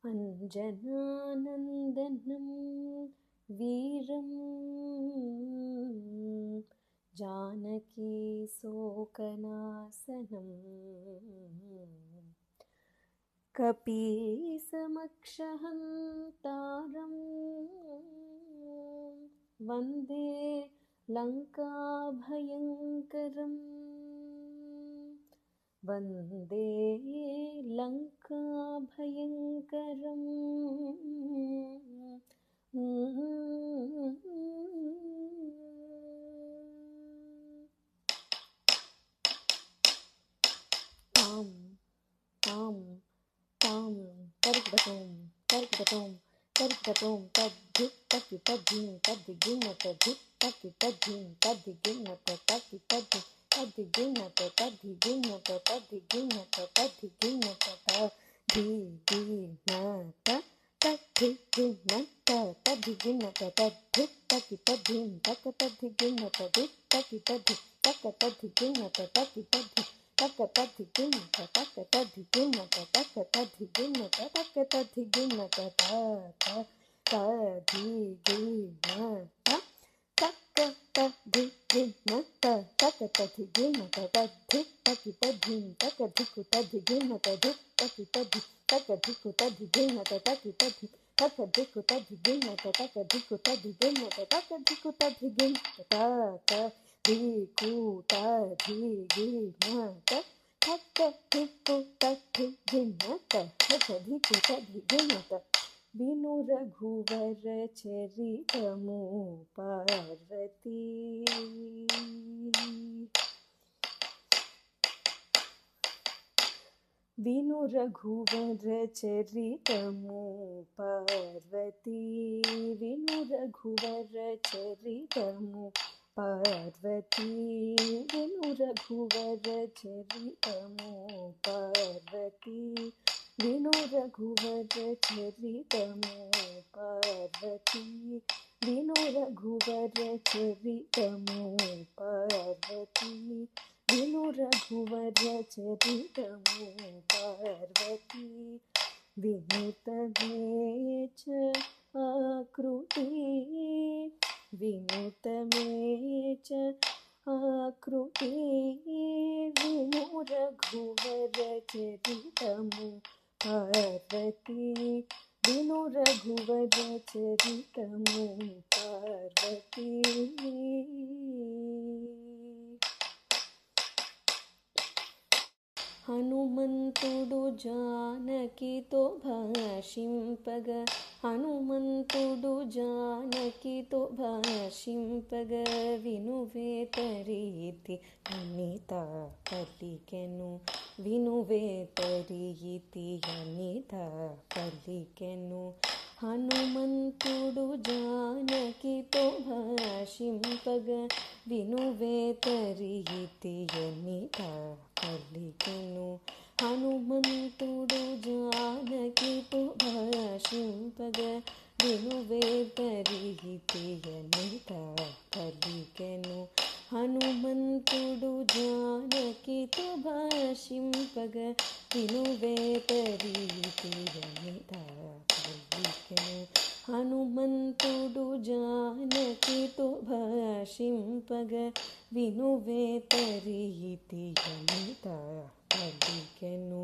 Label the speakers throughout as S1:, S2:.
S1: अञ्जनानन्दनं वीरं जानकीशोकनाशनं कपीसमक्षहन्तारं वन्दे लङ्काभयङ्करम् वन्दे लङ्काभयङ्करम्। तां तां तां तर्कटों तर्कटों तर्कटों तद्धिं तद्धिं तद्धिं तद्धिं तद्धिं तद्धिं तद्धिगिनत तद्धिगिनत तद्धिगिनत तद्धिगिनत तद्धिगिनत तद्धिगिनत तद्धिगिनत तद्धिं तकि तद्धिं तक तद्धिगिनत दिक् तकि तद्धि तक तद्धिगिनत तकि तद्धि तक तद्धिगिनत तक तद्धिगिनत तक तद्धिगिनत तक तद्धिगिनत तद्धिगिनत तद्धिगिनत तद्धिगिनत तद्धि तकि तद्धिं तकधिकु तद्धिगिनत दिक् तकि तद्धि तकधिकु तद्धिगिनत तकि तद्धि तकधिकु तद्धिगिनत तकधिकु तद्धिगिनत तकधिकु तद्धिगिनत तकधिकु तद्धिगिनत तकधिकु तद्धिगिनत तकधिकु तद्धिगिनत विनु रघुवर चरितमु पार्वती विनु रघुवर चरितमु पार्वती विनु रघुवर चरितमु पार्वती विनु रघुवर चरितमु पार्वती विनु रघुवर चरितमु पार्वती विनु रघुवर चरितमु पार्वती विनु रघुवर चरितमु पार्वती विनुतमे च आकृति विनुतमे च आकृति विनु रघुवर चरितमु पार्वती विनु रघुवर चरितमु पार्वती హనుమంతుడు జానకితో భాషింపగ హనుమంతుడు జానకితో భాషింపగ వినువేతరీతి అనిత పలికెను వినువేతరీతి అనిత పలికెను హనుమంతుడు జానకితో భాషింపగ వినువేతరీతి అనిత పలికెను హనుమంతుడు జానకితో భాషింపగ వినువేతరీతి అనిత పలికెను హనుమంతుడు జానకితో భాషింపగ వినువేతరీతి అనిత పలికెను హనుమంతుడు జానకితో భాషింపగ వినువేతరీతి అనిత పలికెను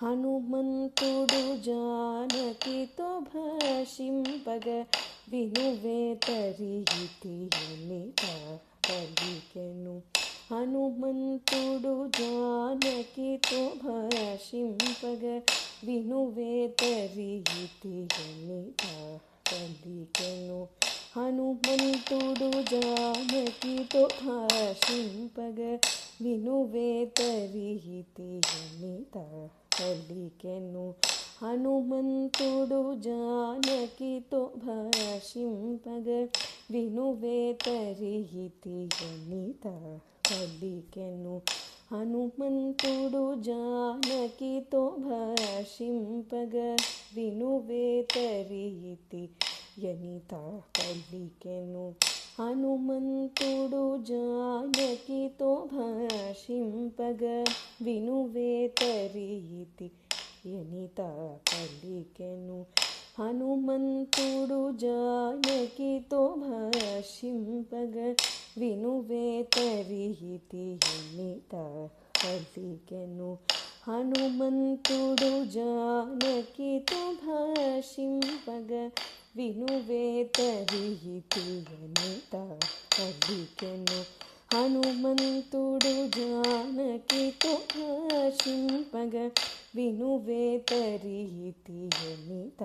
S1: హనుమంతుడు జానకితో భాషింపగ వినువేతరీతి అనిత పలికెను హనుమంతుడు జానకితో భాషింపగ వినువేతరీతి అనిత పలికెను హనుమంతుడు జానకితో భాషింపగ వినువేతరీతి అనిత పలికెను హనుమంతుడు జానకితో భాషింపగ వినువేతరీతి అనిత పలికెను హనుమంతుడు జానకితో భాషింపగ వినువేతరీతి అనిత పలికెను హనుమంతుడు జానకితో భాషింపగ వినువేతరీతి ఎనిత పలికెను హనుమంతుడు జానకితో భాషింపగ వినువేతరీతి ఎనిత పలికెను హనుమంతుడు జానకితో భాషింపగ వినువేతరీతి ఎనిత పలికెను హనుమంతుడు జానకితో భాషింపగ వినువేతరీతి ఎనిత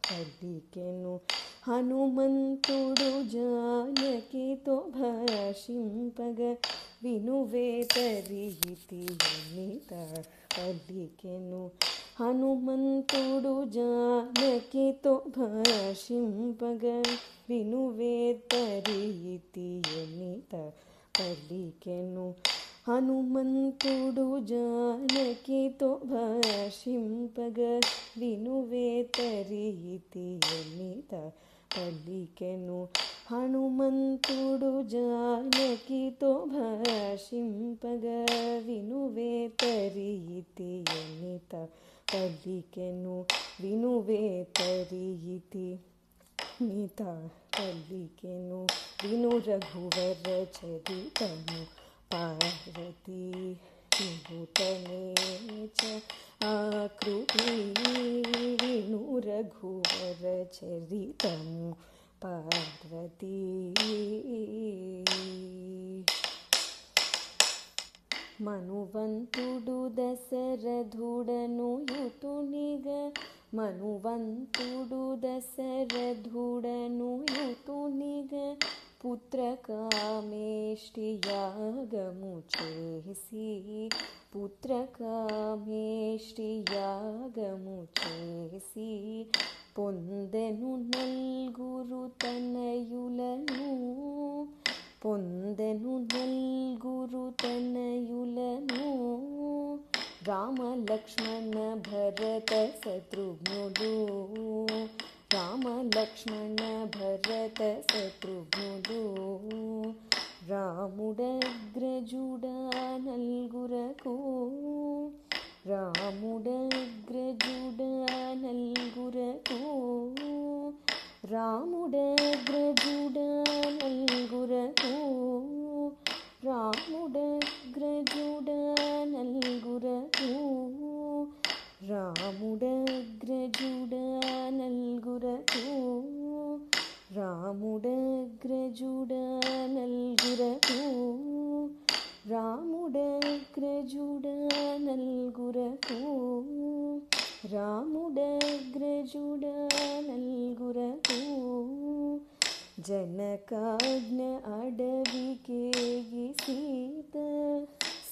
S1: పలికెను హనుమంతుడు జానకితో భాషింపగ వినువేతరీతి ఎనిత పలికెను హనుమంతుడు జానకితో భాషింపగ వినువేతరీతి ఎనిత పలికెను హనుమంతుడు జానకితో భాషింపగ వినువేతరీతి ఎనిత పలికెను హనుమంతుడు జానకితో భాషింపగ వినువేతరీతి ఎనిత పలికెను వినువేతరీతి ఎనిత పలికెను విను రఘువర చరితము పార్వతీ వినుతనే చ ఆకృతి విను రఘువర చరితము పార్వతీ మనువంతుడు దశరథుడను యుతునిగ మనువంతుడు దశరథుడను యుతునిగ పుత్రకామేష్టియాగము చేసి పుత్రకామేష్టియాగము చేసి పొందెను నల్గురు తనయులను పొందెను నల్గురు తనయులను రామ లక్ష్మణ భరత శత్రుఘ్నులు రామ లక్ష్మణ భరత శత్రుఘ్నులు రాముడగ్రజుడా నల్గురకు రాముడగ్రజుడా నల్గురకు రాముడగ్రజుడా నల్గురకు రాముడగ్రజుడా నల్గురకు రాముడగ్రజుడా నల్గురకు రాముడగ్రజుడా నల్గురకు రాముడగ్రజుడా నల్గురకు రాముడగ్రజుడా నల్గురకు జనకాజ్ఞ అడవికేగి సీత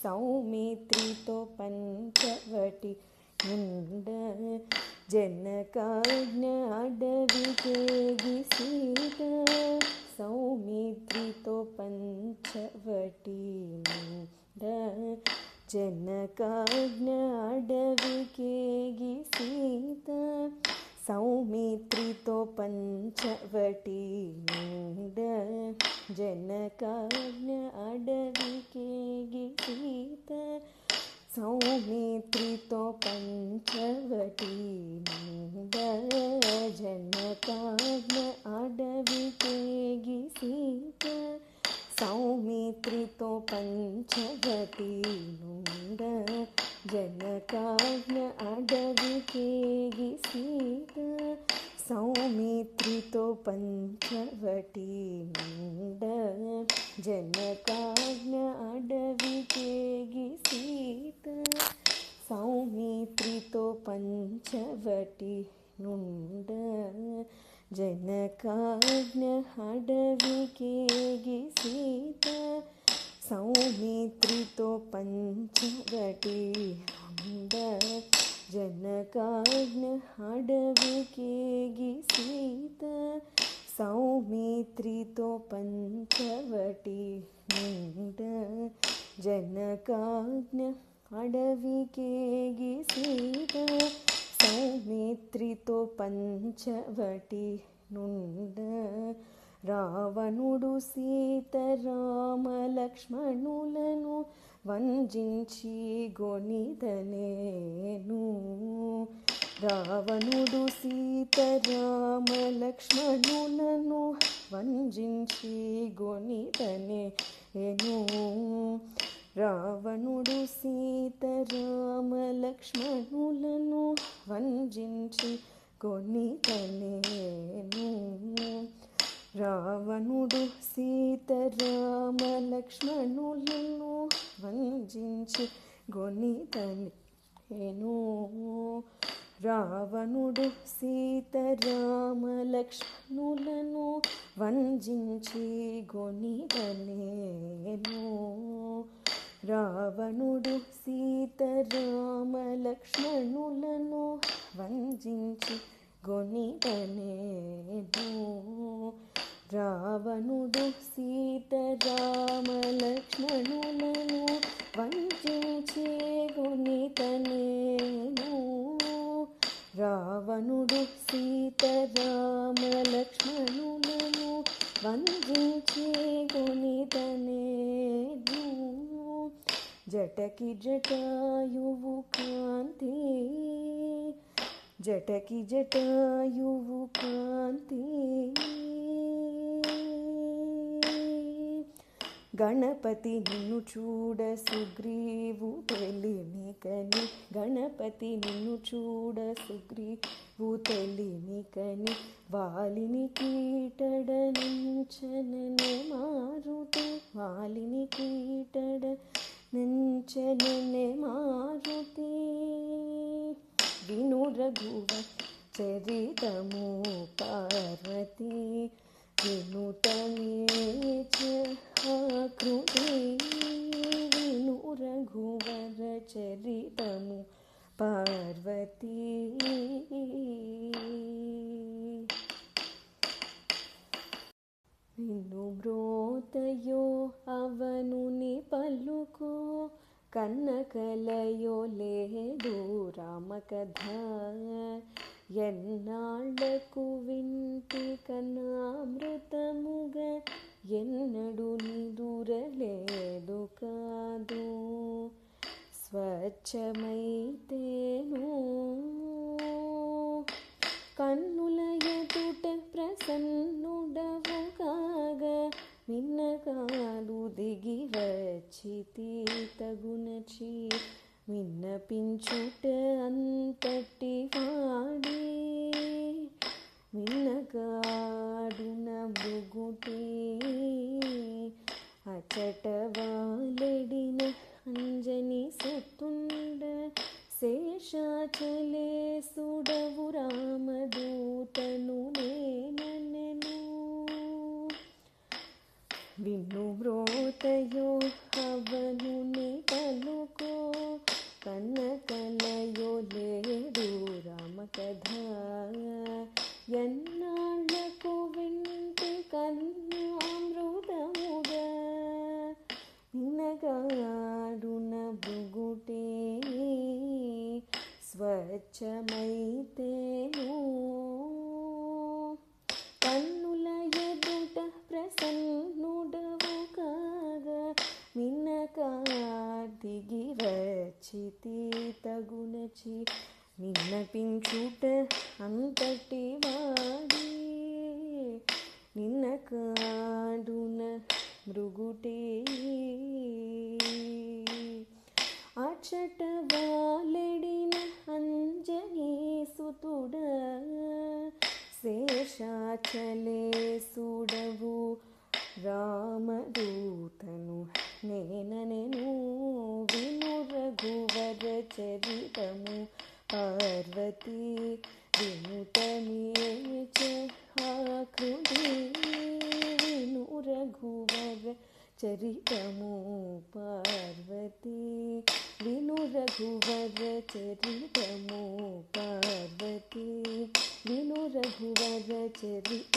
S1: సౌమిత్రితో పంచవటి నుండ జనకాజ్ఞ అడవికేగి సీత సౌమిత్రితో పంచవటి నుండ జనకాజ్ఞ అడవికేగి సీత సౌమిత్రితో పంచవటి నుండ జనకాజ్ఞ అడవికేగి సీత సౌమిత్రితో పంచవటి నుండ జనకాజ్ఞ అడవికేగి సీత సౌమిత్రితో పంచవటి నుండ జనకాజ్ఞ అడవికేగి సీత సౌమిత్రితో పంచవటి నుండ జనకాజ్ఞ అడవికేగి సీత సౌమిత్రితో పంచవటి నుండ జనకాజ్ఞ అడవికేగి సీత సౌమిత్రితో పంచవటి నుండ జనకాజ్ఞ అడవికేగి సీత సౌమిత్రితో పంచవటి నుండ జనకాజ్ఞ అడవికేగి సీత సౌమిత్రితో పంచవటి నుండ రావణుడు సీతారామ లక్ష్మణులను వంజించి గొనిదనేను. రావణుడు సీతారామ లక్ష్మణులను వంజించి గొనిదనేను. రావణుడు సీతారామ లక్ష్మణులను వంజించి గొనిదనేను. రావణుడు సీతారామ లక్ష్మణులను వంజించి గొనిదనేను. రావణుడు సీతారామ లక్ష్మణులను వంజించి గొనిదనేను. రావణుడు సీతారామ లక్ష్మణులను వంజించి గొనిదనేను. రావణుడు సీతారామ లక్ష్మణులను వంజించి గొనిదనేను. రావణుడు సీతారామ లక్ష్మణులను వంజించి గొనిదనేను. జటకి జటాయువు కాంతి, జటకి జటాయువు కాంతి, గణపతి నిన్ను చూడ సుగ్రీవు తెలిమి కని, గణపతి నిన్ను చూడ సుగ్రీవు తెలిమి కని, వాలిని కీటడ నుంచననే మారుతి, వాలిని కీటడ నుంచననే మారుతి. విను రఘువ చరితము పార్వతి, వినుతమేచ ఆకృతి. విను రఘువర చరితము పార్వతి. విను మ్రోతయో అవనుని పలుకో, కన్నకలయో లేదు రామ కథ. ఎన్నాళ్లకు వింటి కన్నామృతముగా, ఎన్నడు నిదురలేదు కాదు. స్వచ్ఛమైతేను కన్నుల ఎదుట ప్రసన్నుడవు కాగా, మిన్నకాలు దిగి వచ్చితి తగునచి. మిన్నపించుట అంతటి వాడి, మిన్నగాడున మృగుటి. అచట వాలెడిన అంజని సత్తుండ, శేషాచలేసుడవు రామదూతను నేనెను. విను మ్రోతయో అవనుని పలుకో, కన్నకలయో లేదు రామ కథ. ఎన్నాళ్లకు వింటి కన్నామృతముగా, మిన్నగాడున బుగుటే. స్వచ్ఛమైతేను కన్నుల ఎదుట ప్రసన్నుడవు కాగా, మిన్నకా దిగి వచ్చితి తగునచి. మిన్నపించుట అంతటి వాడి, నిన్నకాడున మృగుటే. అచట వాలెడిన అంజనీ సుతుడ, శేషాచలేసుడవు రామదూతను నేనెను. విను రఘువర చరితము పార్వతి, వినుతమేచ ఆకృతి. విను రఘువర చరితము పార్వతి, విను రఘువర చరితము పార్వతి, విను రఘువర చరితము